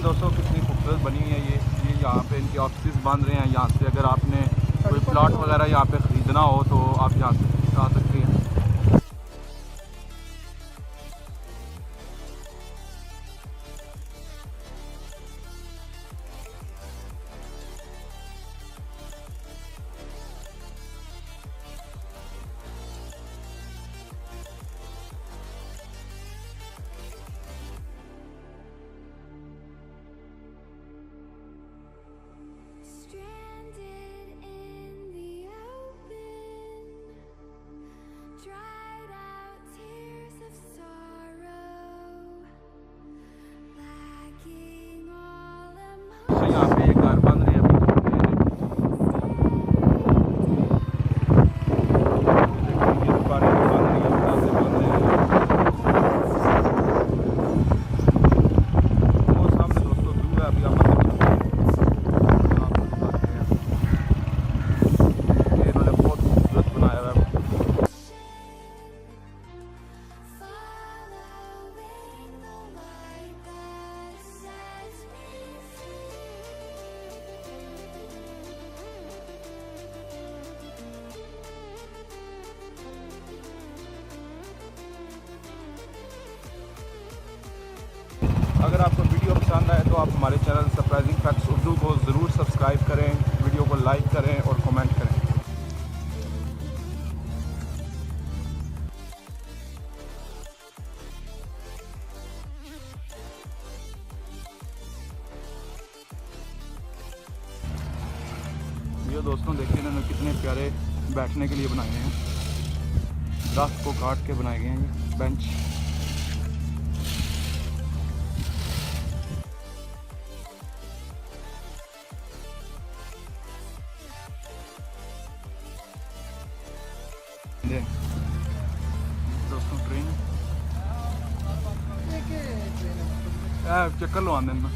दोस्तों कितनी खूबसूरत बनी हुई है ये यहाँ पे इनके ऑफिस बन रहे हैं। यहाँ से अगर आपने कोई प्लॉट वगैरह यहाँ पे ख़रीदना हो तो आप यहाँ से आ सकते हैं। यहाँ पे एक घर बन रहे हैं अभी ये दुकानें भी बन रही हैं, मकान बन रहे हैं। वो सामने दोस्तों व्यू है, अभी आप दिखाते हैं। ये इन्होंने बहुत खूबसूरत बनाया हुआ है। अगर आपको वीडियो पसंद आए तो आप हमारे चैनल सरप्राइजिंग फैक्ट्स उर्दू को ज़रूर सब्सक्राइब करें, वीडियो को लाइक करें और कमेंट करें। ये दोस्तों देखिए इन्होंने कितने प्यारे बैठने के लिए बनाए हैं। दरख्त को काट के बनाए गए हैं ये बेंच। दोस्तों ट्रेन चक्कर लो आने में।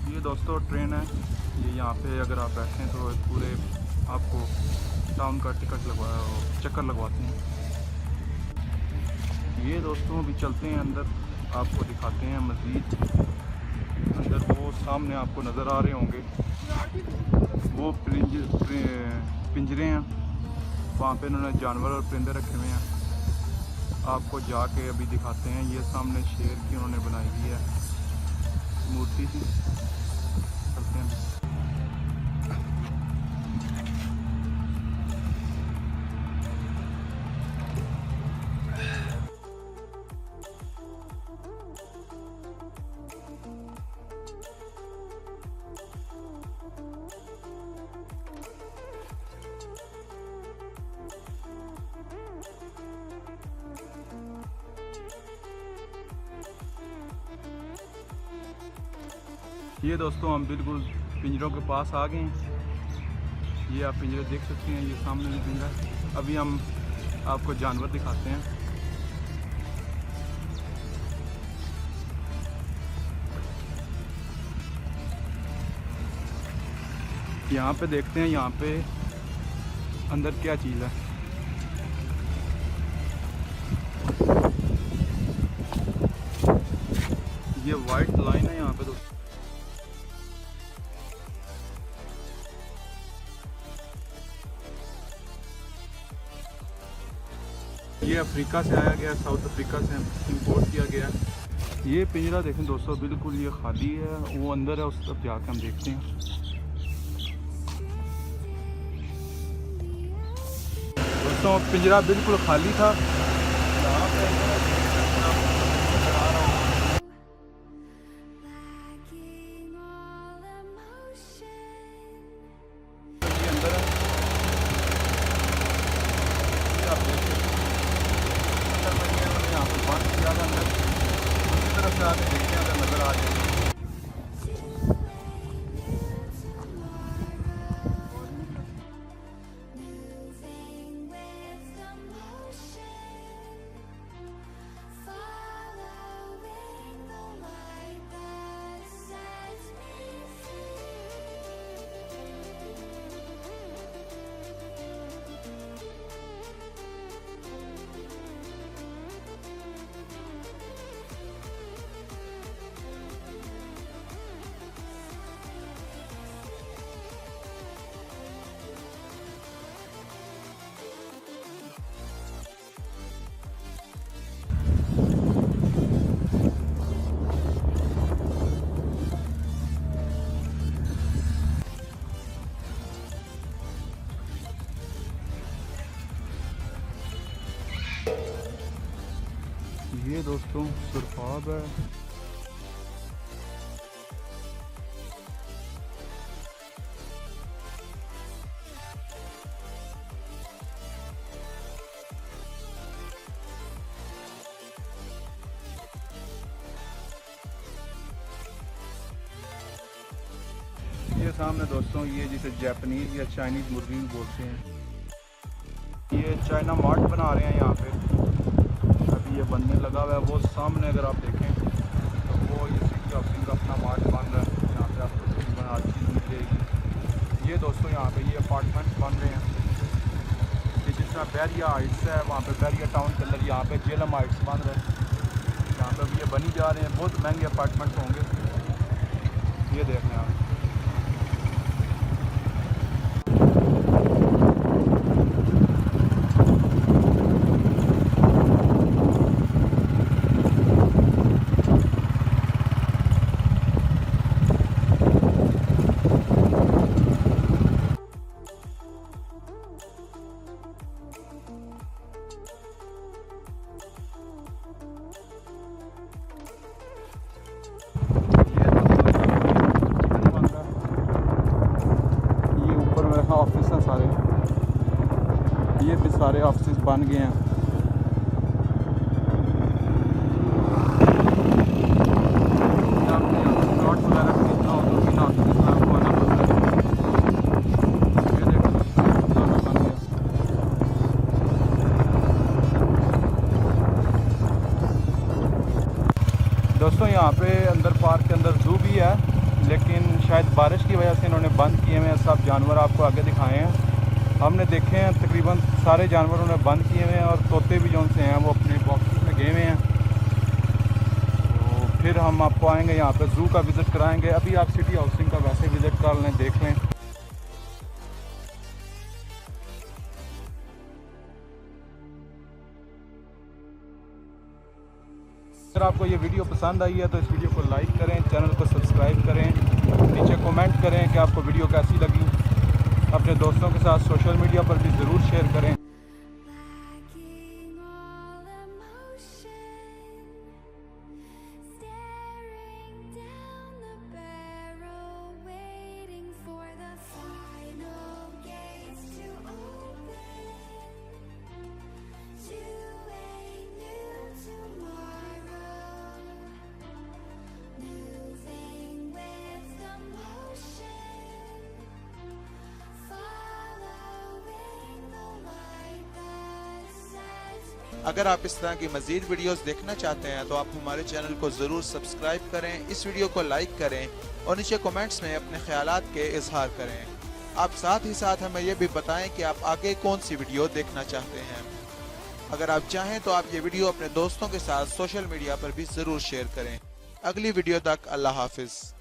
ये दोस्तों ट्रेन है, ये यहाँ पे अगर आप बैठें तो पूरे आपको टाउन का टिकट चक्कर लगवाते हैं। ये दोस्तों अभी चलते हैं अंदर, आपको दिखाते हैं मज़ीद अंदर। वो सामने आपको नज़र आ रहे होंगे वो पिंजरे हैं, वहाँ पे इन्होंने जानवर और परिंदे रखे हुए हैं। आपको जाके अभी दिखाते हैं। ये सामने शेर की उन्होंने बनाई हुई है मूर्ति सी। चलते हैं। ये दोस्तों हम बिल्कुल पिंजरों के पास आ गए हैं। ये आप पिंजरे देख सकते हैं, ये सामने भी पिंजरा है। अभी हम आपको जानवर दिखाते हैं। यहाँ पे देखते हैं यहाँ पे अंदर क्या चीज़ है। ये वाइट लाइन है यहाँ पे दोस्तों। ये अफ्रीका से आया गया, साउथ अफ्रीका से इंपोर्ट किया गया। ये पिंजरा देखें दोस्तों बिल्कुल ये खाली है, वो अंदर है, उस तरफ जाकर हम देखते हैं। दोस्तों पिंजरा बिल्कुल खाली था। यहाँ पे देखते हैं अगर नजर आ जाए। दोस्तों, सुरखाब है। ये सामने दोस्तों, ये जिसे जापानीज या चाइनीज़ मुर्गी भी बोलते हैं। ये चाइना मार्ट बना रहे हैं यहाँ पे, अभी ये बनने लगा हुआ है। वो सामने अगर आप देखें तो वो ये सिटी हाउसिंग का अपना मार्ट बन रहा है। यहाँ पे आपको तकरीबन हर चीज़ मिल जाएगी। ये दोस्तों यहाँ पे ये अपार्टमेंट्स बन रहे हैं। ये जिस तरह बैरिया हाइट्स है, वहाँ पे बैरिया टाउन के अंदर यहाँ पे जेलम हाइट्स बन रहे हैं। यहाँ पे अभी ये बनी जा रहे हैं। बहुत महंगे अपार्टमेंट्स होंगे। ये देख रहे हैं आप। ऑफिस हैं सारे, ये भी सारे ऑफिस बन गए हैं। प्लॉट वगैरह खरीदना हो तो बिना इस्लाम को आना पड़ता है। ये देखो बन गया। दोस्तों यहाँ पे अंदर पार्क के अंदर जू भी है, लेकिन शायद बारिश की वजह से इन्होंने बंद किए हुए हैं। सब जानवर आपको आगे दिखाए हैं, हमने देखे हैं। तकरीबन सारे जानवर उन्होंने बंद किए हुए हैं और तोते भी जो से हैं वो अपने बॉक्स में गए हुए हैं। तो फिर हम आपको आएंगे यहाँ पे ज़ू का विज़िट कराएंगे। अभी आप सिटी हाउसिंग का वैसे विज़िट कर लें, देख लें। अगर आपको ये वीडियो पसंद आई है तो इस वीडियो को लाइक करें, चैनल को सब्सक्राइब करें, नीचे कमेंट करें कि आपको वीडियो कैसी लगी। अपने दोस्तों के साथ सोशल मीडिया पर भी ज़रूर शेयर करें। अगर आप इस तरह की मज़ीद वीडियोस देखना चाहते हैं तो आप हमारे चैनल को ज़रूर सब्सक्राइब करें, इस वीडियो को लाइक करें और नीचे कमेंट्स में अपने ख्यालात के इजहार करें। आप साथ ही साथ हमें यह भी बताएं कि आप आगे कौन सी वीडियो देखना चाहते हैं। अगर आप चाहें तो आप ये वीडियो अपने दोस्तों के साथ सोशल मीडिया पर भी ज़रूर शेयर करें। अगली वीडियो तक अल्लाह हाफिज़।